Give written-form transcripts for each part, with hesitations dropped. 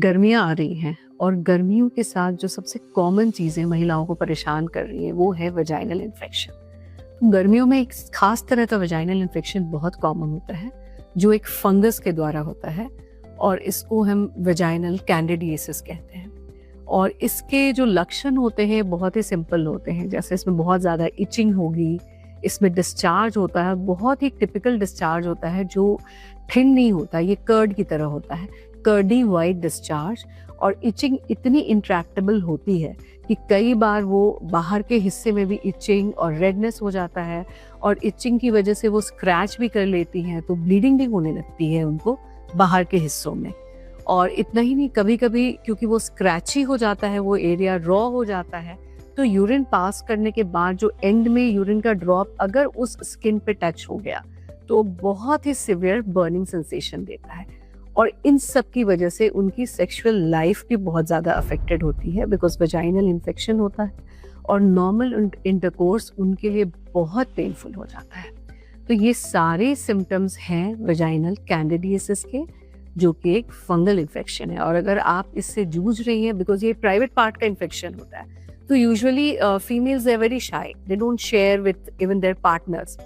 गर्मियाँ आ रही हैं और गर्मियों के साथ जो सबसे कॉमन चीज़ें महिलाओं को परेशान कर रही हैं वो है वजाइनल इन्फेक्शन। गर्मियों में एक खास तरह का वजाइनल इन्फेक्शन बहुत कॉमन होता है जो एक फंगस के द्वारा होता है और इसको हम वजाइनल कैंडिडियासिस कहते हैं। और इसके जो लक्षण होते हैं बहुत ही सिंपल होते हैं, जैसे इसमें बहुत ज़्यादा इचिंग होगी, इसमें डिस्चार्ज होता है, बहुत ही टिपिकल डिस्चार्ज होता है जो थिन नहीं होता, ये कर्ड की तरह होता है, कर्डी वाइट डिस्चार्ज। और इचिंग इतनी इंट्रैक्टेबल होती है कि कई बार वो बाहर के हिस्से में भी इचिंग और रेडनेस हो जाता है और इचिंग की वजह से वो स्क्रैच भी कर लेती हैं तो ब्लीडिंग भी होने लगती है उनको बाहर के हिस्सों में। और इतना ही नहीं, कभी कभी क्योंकि वो स्क्रैची हो जाता है, वो एरिया रॉ हो जाता है, तो यूरिन पास करने के बाद जो एंड में यूरिन का ड्रॉप अगर उस स्किन पे टच हो गया तो बहुत ही सिवियर बर्निंग सेंसेशन देता है। और इन सब की वजह से उनकी सेक्सुअल लाइफ भी बहुत ज़्यादा अफेक्टेड होती है बिकॉज वजाइनल इन्फेक्शन होता है और नॉर्मल इंटरकोर्स उनके लिए बहुत पेनफुल हो जाता है। तो ये सारे सिम्टम्स हैं वजाइनल कैंडिडियासिस के, जो कि एक फंगल इन्फेक्शन है। और अगर आप इससे जूझ रही हैं, बिकॉज ये प्राइवेट पार्ट का इन्फेक्शन होता है, तो usually females are very shy, they don't share with even their partners,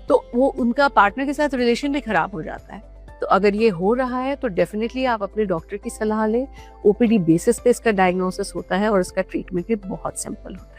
तो वो उनका पार्टनर के साथ रिलेशन भी खराब हो जाता है। तो अगर ये हो रहा है तो डेफिनेटली आप अपने डॉक्टर की सलाह लें। ओपीडी बेसिस पे इसका डायग्नोसिस होता है और इसका ट्रीटमेंट भी बहुत सिंपल होता है।